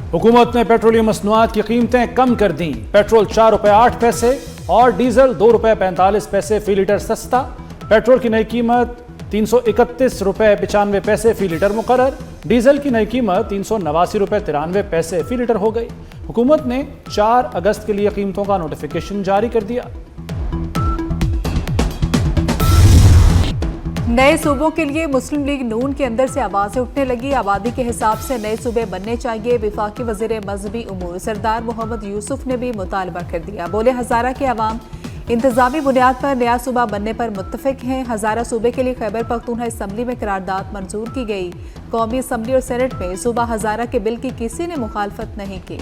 हुकूमत ने पेट्रोलियम मसनूआत की कीमतें कम कर दी। पेट्रोल 4 रुपये 8 पैसे और डीजल 2 रुपये 45 पैसे फी लीटर सस्ता। पेट्रोल की नई कीमत 331 रुपये 95 पैसे फी लीटर मुकर्रर। डीजल की नई कीमत 389 रुपये 93 पैसे फी लीटर हो गई। हुकूमत ने 4 अगस्त के लिए कीमतों का नोटिफिकेशन जारी कर दिया। नए सूबों के लिए मुस्लिम लीग नून के अंदर से आवाजें उठने लगी। आबादी के हिसाब से नए सूबे बनने चाहिए। विफाकी वजीर मजहबी उमूर सरदार मोहम्मद यूसुफ ने भी मुतालबा कर दिया। बोले, हजारा के अवाम इंतजामी बुनियाद पर नया सूबा बनने पर मुत्तफिक हैं। हजारा सूबे के लिए खैबर पख्तूनख्वा असम्बली में करारदाद मंजूर की गई। कौमी असम्बली और सेनेट में सूबा हजारा के बिल की किसी ने मुखालफत नहीं की।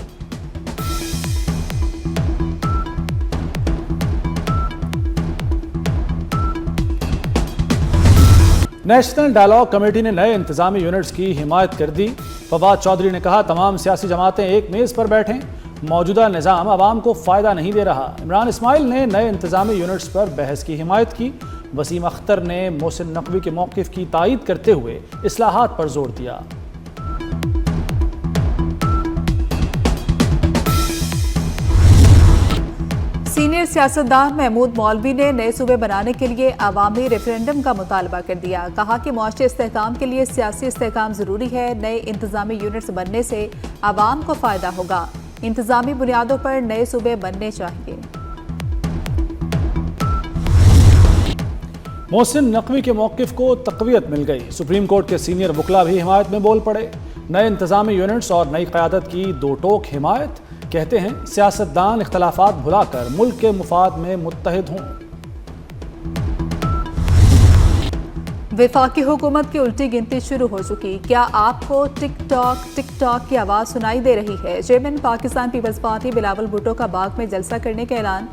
नेशनल डायलॉग कमेटी ने नए इंतजामी यूनिट्स की हिमायत कर दी। फवाद चौधरी ने कहा, तमाम सियासी जमातें एक मेज़ पर बैठें। मौजूदा निज़ाम आवाम को फ़ायदा नहीं दे रहा। इमरान इस्माइल ने नए इंतजामी यूनिट्स पर बहस की हिमायत की। वसीम अख्तर ने मोहसिन नकवी के मौक़िफ़ की तायीद करते हुए इस्लाहात पर जोर दिया। सीनियर सियासतदान महमूद मौलवी ने नए सूबे बनाने के लिए अवामी रेफरेंडम का मुतालबा कर दिया। कहा कि मुआशी इस्तेहकाम के लिए सियासी इस्तेहकाम जरूरी है। नए इंतजामी यूनिट्स बनने से आवाम को फायदा होगा। इंतजामी बुनियादों पर नए सूबे बनने चाहिए। मोहसिन नकवी के मौक़िफ़ को तक़वियत मिल गई। सुप्रीम कोर्ट के सीनियर वकला भी हिमायत में बोल पड़े। नए इंतजामी यूनिट्स और नई क़यादत की दो टोक हिमायत। कहते हैं, सियासतदान इख्तलाफात भुलाकर मुल्क के मुफाद में मुत्तहिद हों। वफाकी हुकूमत की उल्टी गिनती शुरू हो चुकी। क्या आपको टिक टॉक की आवाज़ सुनाई दे रही है? Chairman Pakistan People's party Bilawal Bhutto का बाग में जलसा करने का ऐलान।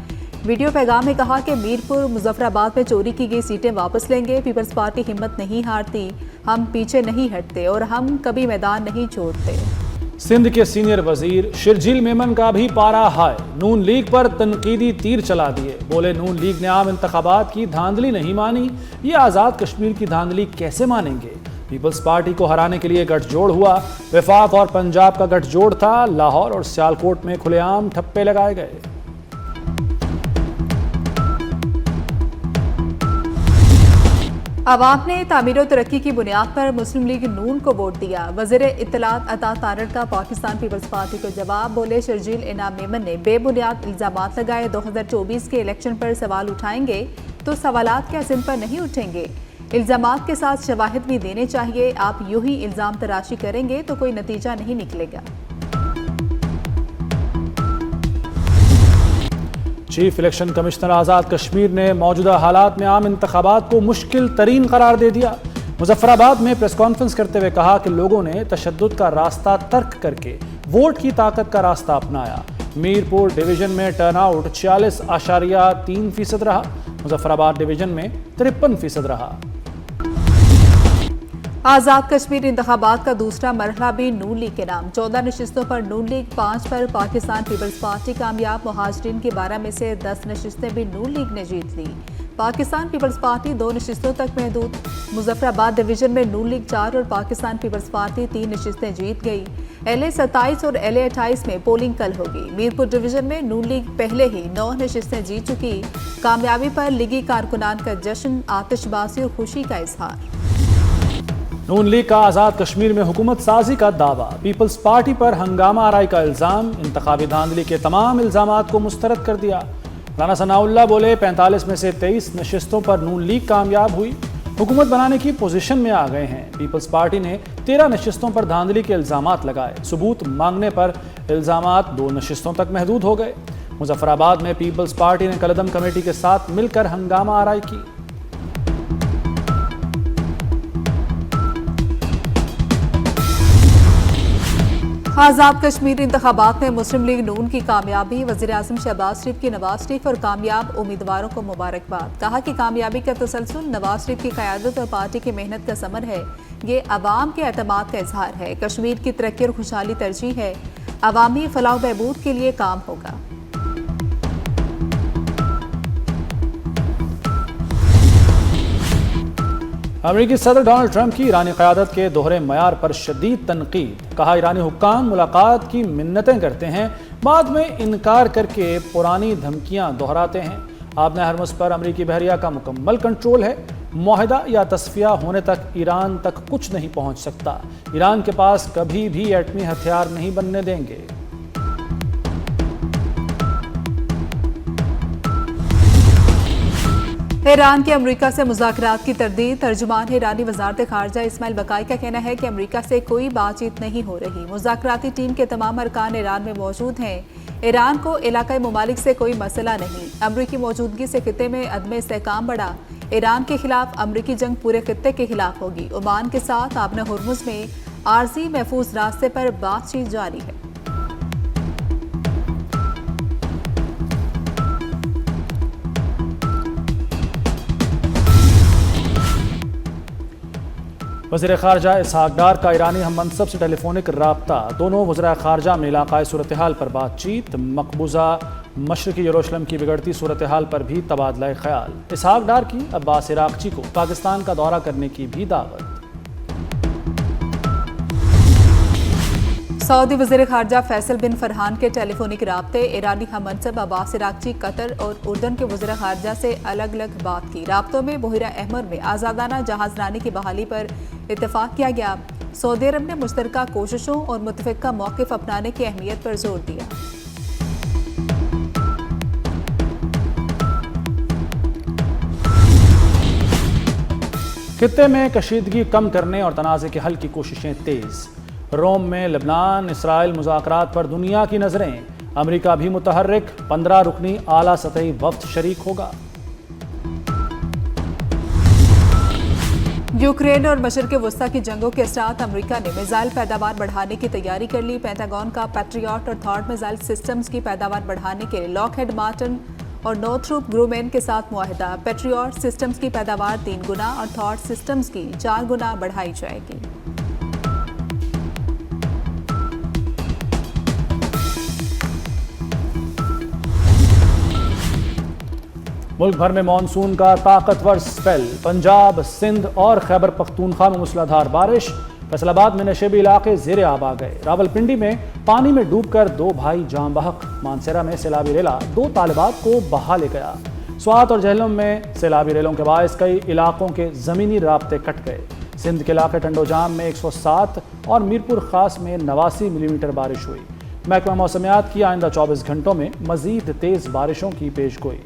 वीडियो पैगाम में कहा कि मीरपुर मुजफ्फराबाद में चोरी की गई सीटें वापस लेंगे। पीपल्स पार्टी हिम्मत नहीं हारती, हम पीछे नहीं हटते और हम कभी मैदान नहीं छोड़ते। सिंध के सीनियर वजीर शिरजील मेमन का भी पारा हाय। नून लीग पर तनकीदी तीर चला दिए। बोले, नून लीग ने आम इंतखाबात की धांधली नहीं मानी, ये आज़ाद कश्मीर की धांधली कैसे मानेंगे। पीपल्स पार्टी को हराने के लिए गठजोड़ हुआ। वफाक और पंजाब का गठजोड़ था। लाहौर और सियालकोट में खुलेआम ठप्पे लगाए गए। अवाम ने तामीर और तरक्की की बुनियाद पर मुस्लिम लीग नून को वोट दिया। वज़ीर इत्तलात अता तारड़ का पाकिस्तान पीपल्स पार्टी को जवाब। बोले, शर्जील इनाम मेमन ने बेबुनियाद इल्जामात लगाए। 2024 के इलेक्शन पर सवाल उठाएंगे तो सवालात क्या सिंध पर नहीं उठेंगे। इल्जामात के साथ शवाहिद भी देने चाहिए। आप यूं ही इल्जाम तराशी करेंगे तो कोई नतीजा नहीं निकलेगा। Chief election commissioner Azad Kashmir ने मौजूदा हालात में आम इंतखाबात को मुश्किल तरीन करार दे दिया। मुजफ्फराबाद में प्रेस कॉन्फ्रेंस करते हुए कहा कि लोगों ने तशद्दुद का रास्ता तर्क करके वोट की ताकत का रास्ता अपनाया। मीरपुर डिवीजन में टर्नआउट 46.3% रहा। मुजफ्फराबाद डिवीजन में 53% रहा। आज़ाद कश्मीर इंतखाबात का दूसरा मरहला भी नून लीग के नाम। 14 नशिस्तों पर नून लीग, 5 पर पाकिस्तान पीपल्स पार्टी कामयाब। मुहाजिरीन की 12 में से 10 नशिस्तें भी नून लीग ने जीत ली। पाकिस्तान पीपल्स पार्टी 2 नशिस्तों तक महदूद। मुजफ्फराबाद डिवीजन में नून लीग 4 और पाकिस्तान पीपल्स पार्टी 3 नशिस्तें जीत गई। LA 27 और LA 28 में पोलिंग कल होगी। मीरपुर डिवीजन में नून लीग पहले ही 9 नशिस्तें जीत चुकी। कामयाबी पर लीगी कारकुनान का जश्न, आतिशबाजी और खुशी का इजहार। नून लीग का आज़ाद कश्मीर में हुकूमत साजी का दावा। पीपल्स पार्टी पर हंगामा आराई का इल्ज़ाम। इंतखाबी धांधली के तमाम इल्ज़ामात को मुस्तरद कर दिया। राना सनाउल्लाह बोले, 45 में से 23 नशिस्तों पर नून लीग कामयाब हुई। हुकूमत बनाने की पोजीशन में आ गए हैं। पीपल्स पार्टी ने 13 नशिस्तों पर धांधली के इल्ज़ामात लगाए। सबूत मांगने पर इल्ज़ामात 2 नशिस्तों तक महदूद हो गए। मुजफ्फराबाद में पीपल्स पार्टी ने कलदम कमेटी के साथ मिलकर हंगामा आराई की। आज़ाद कश्मीर इंतखाबात में मुस्लिम लीग नून की कामयाबी। वज़ीर आज़म शहबाज शरीफ की नवाज शरीफ और कामयाब उम्मीदवारों को मुबारकबाद। कहा कि कामयाबी का तसलसल नवाज शरीफ की क़यादत और पार्टी की मेहनत का समर है। ये अवाम के एतमाद का इजहार है। कश्मीर की तरक्की और खुशहाली तरजीह है। अवामी फलाह बहबूद के लिए काम होगा। अमेरिकी सदर डोनाल्ड ट्रंप की ईरानी क़यादत के दोहरे मयार पर शदीद तनकीद। कहा, ईरानी हुक्काम मुलाकात की मिन्नतें करते हैं, बाद में इनकार करके पुरानी धमकियां दोहराते हैं। आबने हरमुज़ पर अमेरिकी बहरिया का मुकम्मल कंट्रोल है। मुआहिदा या तस्फिया होने तक ईरान तक कुछ नहीं पहुंच सकता। ईरान के पास कभी भी एटमी हथियार नहीं बनने देंगे। ईरान के अमेरिका से मुज़ाकरात की तरदीद। तर्जुमान ईरानी वज़ारत ख़ारजा इस्माइल बकाई का कहना है कि अमेरिका से कोई बातचीत नहीं हो रही। मुज़ाकराती टीम के तमाम अरकान ईरान में मौजूद हैं। ईरान को इलाकाई ममालिक से कोई मसला नहीं। अमरीकी मौजूदगी से खिते में अदम इस्तेहकाम बढ़ा। ईरान के खिलाफ अमरीकी जंग पूरे खिते के खिलाफ होगी। ओमान के साथ आबने हुर्मुज़ में आर्जी महफूज रास्ते पर बातचीत जारी है। वज़ीर ख़ारजा इसहाक़ डार का ईरानी हम मनसब से टेलीफोनिक राब्ता। दोनों वज़रा ख़ारजा में इलाक़ाई सूरत हाल पर बातचीत। मकबूजा मशरक़ी यरूशलेम की बिगड़ती सूरत हाल पर भी तबादला ख्याल। इसहाक़ डार की अब्बास इराक़ची को पाकिस्तान का दौरा करने की भी दावत। सऊदी वज़ीर ख़ारजा फैसल बिन फरहान के टेलीफोनिक राब्ते। ईरानी हम मनसब अब्बास इराक़ची कतर और उर्दन के वज़ीर ख़ारजा से अलग अलग बात की। राब्तों में बहिरा अहमर में आज़ादाना जहाज़रानी की बहाली पर इत्तफ़ाक़ किया गया। सऊदी अरब ने मुश्तरका कोशिशों और मुतफ़िक़ा मौक़िफ़ अपनाने की अहमियत पर जोर दिया। खित्ते में कशीदगी कम करने और तनाज़े के हल की कोशिशें तेज़। रोम में लेबनान इसराइल मुज़ाकरात पर दुनिया की नज़रें। अमेरिका भी मुतहर्रिक। 15 रुकनी आला सतही वफ़द शरीक होगा। यूक्रेन और मशरिक़ वस्ता की जंगों के साथ अमेरिका ने मिसाइल पैदावार बढ़ाने की तैयारी कर ली। पेंटागन का पैट्रियट और थॉर्ड मिसाइल सिस्टम्स की पैदावार बढ़ाने के लिए लॉकहेड मार्टिन और नॉर्थरूप ग्रूमेन के साथ मुआहिदा। पैट्रियट सिस्टम्स की पैदावार 3 गुना और थॉर्ड सिस्टम्स की 4 गुना बढ़ाई जाएगी। मुल्क भर में मानसून का ताकतवर स्पेल। पंजाब, सिंध और खैबर पख्तूनख्वा में मूसलाधार बारिश। फैसलाबाद में नशेबी इलाके ज़ेरे आब आ गए। रावलपिंडी में पानी में डूबकर 2 भाई जाम बहक। मानसेरा में सैलाबी रेला 2 तालिबात को बहा ले गया। स्वात और जहलम में सैलाबी रेलों के बायस कई इलाकों के ज़मीनी राब्ते कट गए। सिंध के इलाके टंडोजाम में 107 और मीरपुर खास में 89 मिलीमीटर बारिश हुई। महकमा मौसमियात की आइंदा 24 घंटों में मज़ीद तेज़ बारिशों की पेशगोई।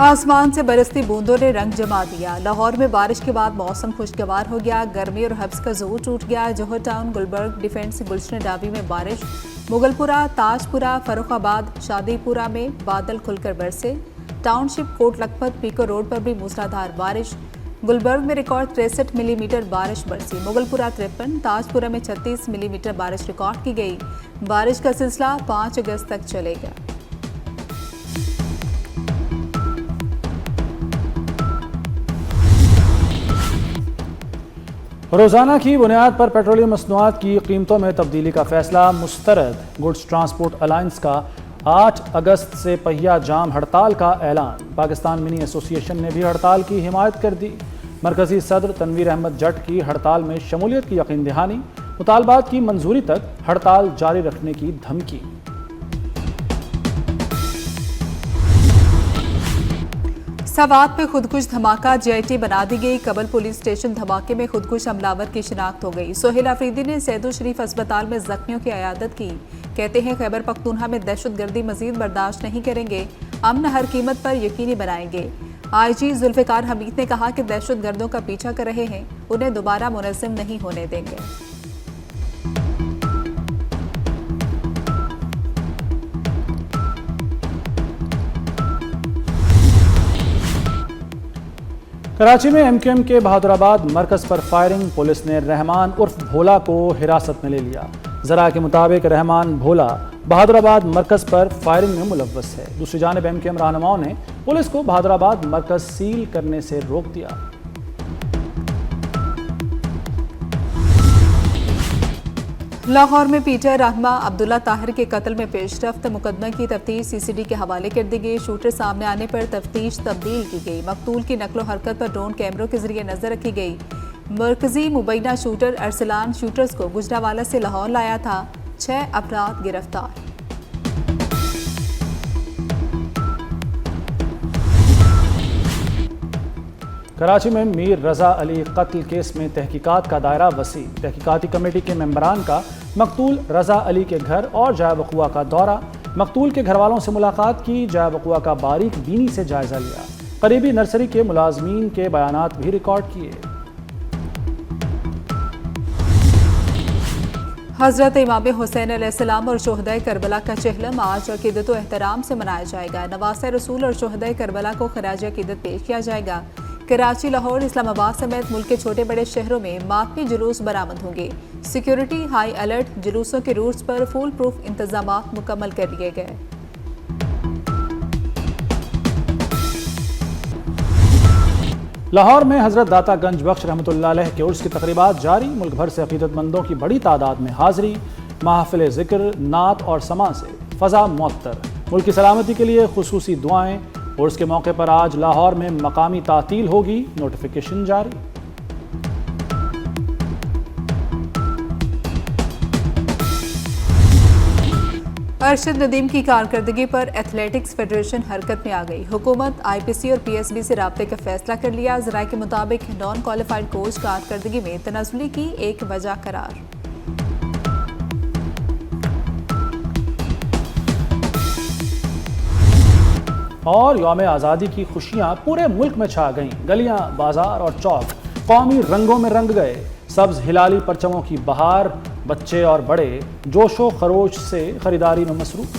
आसमान से बरसती बूंदों ने रंग जमा दिया। लाहौर में बारिश के बाद मौसम खुशगवार हो गया। गर्मी और हब्स का जोर टूट गया। जौहर टाउन, गुलबर्ग, डिफेंस, गुलशन डाबी में बारिश। मुगलपुरा, ताजपुरा, फर्रुखाबाद, शादीपुरा में बादल खुलकर बरसे। टाउनशिप, कोट लखपत, पीको रोड पर भी मूसलाधार बारिश। गुलबर्ग में रिकॉर्ड 63 मिलीमीटर बारिश बरसी। मुगलपुरा 53, ताजपुरा में 36 मिलीमीटर बारिश रिकॉर्ड की गई। बारिश का सिलसिला 5 अगस्त तक चलेगा। रोज़ाना की बुनियाद पर पेट्रोलियम मसनूआत की कीमतों में तब्दीली का फैसला मुस्तरद। गुड्स ट्रांसपोर्ट अलायंस का 8 अगस्त से पहिया जाम हड़ताल का ऐलान। पाकिस्तान मिनी एसोसिएशन ने भी हड़ताल की हिमायत कर दी। मरकजी सदर तनवीर अहमद जट की हड़ताल में शमूलियत की यकीन दहानी। मुतालबात की मंजूरी तक हड़ताल जारी रखने की धमकी। सवात में खुदकुश धमाका, JIT बना दी गई। कबल पुलिस स्टेशन धमाके में खुदकुश हमलावर की शिनाख्त हो गई। सोहेल अफरीदी ने सैदुल शरीफ अस्पताल में जख्मियों की अयादत की। कहते हैं खैबर पख्तूनख्वा में दहशतगर्दी मजीद बर्दाश्त नहीं करेंगे, अमन हर कीमत पर यकीनी बनाएंगे। IG जुल्फ़िकार हमीद ने कहा कि दहशतगर्दों का पीछा कर रहे हैं, उन्हें दोबारा मुनज़्ज़म नहीं होने देंगे। कराची में MQM के बहादुराबाद मरकज पर फायरिंग। पुलिस ने रहमान उर्फ भोला को हिरासत में ले लिया। जरा के मुताबिक रहमान भोला बहादुराबाद मरकज पर फायरिंग में मुलव्वस है। दूसरी जानिब MQM रहनुमाओं ने पुलिस को बहादुराबाद मरकज सील करने से रोक दिया। लाहौर में पीटर रहमा अब्दुल्ला ताहिर के कत्ल में पेशरफ्त, मुकदमे की तफ्तीश सीसीडी के हवाले कर दी गई। शूटर सामने आने पर तफ्तीश तब्दील की गई। मकतूल की नकलो हरकत पर ड्रोन कैमरों के जरिए नजर रखी गई। मरकजी मुबैना शूटर अरसलान शूटर्स को गुजरावाला से लाहौर लाया था। 6 अफराद गिरफ्तार। कराची में मीर रजा अली कत्ल केस में तहकीकात का दायरा वसी। तहकीकाती कमेटी के मेंबरान का मकतूल रजा अली के घर और जाए वक़ुआ का दौरा। मकतूल के घर वालों से मुलाकात की, जाए वक़ुआ का बारीक बीनी से जायजा लिया। करीबी नर्सरी के मुलाजमीन के बयानात भी रिकॉर्ड किए। हज़रत इमाम हुसैन अलैहिस्सलाम और शोहदाए करबला का चहलम आज अकीदत व एहतराम से मनाया जाएगा। नवासे रसूल और शोहदाए करबला को खराज अकीदत पेश किया जाएगा। कराची, लाहौर, इस्लामाबाद समेत मुल्क के छोटे बड़े शहरों में मातमी जुलूस बरामद होंगे। सिक्योरिटी हाई अलर्ट, जुलूसों के रूट्स पर फुल प्रूफ इंतजाम मुकम्मल कर लिए गए। लाहौर में हज़रत दाता गंज बख्श रहमतुल्लाह अलैह के उर्स की तकरीबात जारी। मुल्क भर से अकीदतमंदों की बड़ी तादाद में हाजिरी। महफिल ज़िक्र, नात और समा से फ़ज़ा मुअत्तर। मुल्क की सलामती के लिए खुसूसी दुआएं। उर्स के मौके पर आज लाहौर में मकामी तातील होगी, नोटिफिकेशन जारी। अरशद नदीम की कारकर्दगी पर एथलेटिक्स फेडरेशन हरकत में आ गई। हुकूमत IPC और PSB से राब्ते का फैसला कर लिया। ज़राए के मुताबिक नॉन क्वालिफाइड कोच कारकर्दगी में तनाज़ुली की एक वजह करार। और यौम आज़ादी की खुशियां पूरे मुल्क में छा गईं। गलियां, बाजार और चौक कौमी रंगों में रंग गए। सब्ज हिलाली परचमों की बहार। बच्चे और बड़े जोशो खरोश से खरीदारी में मसरूफ।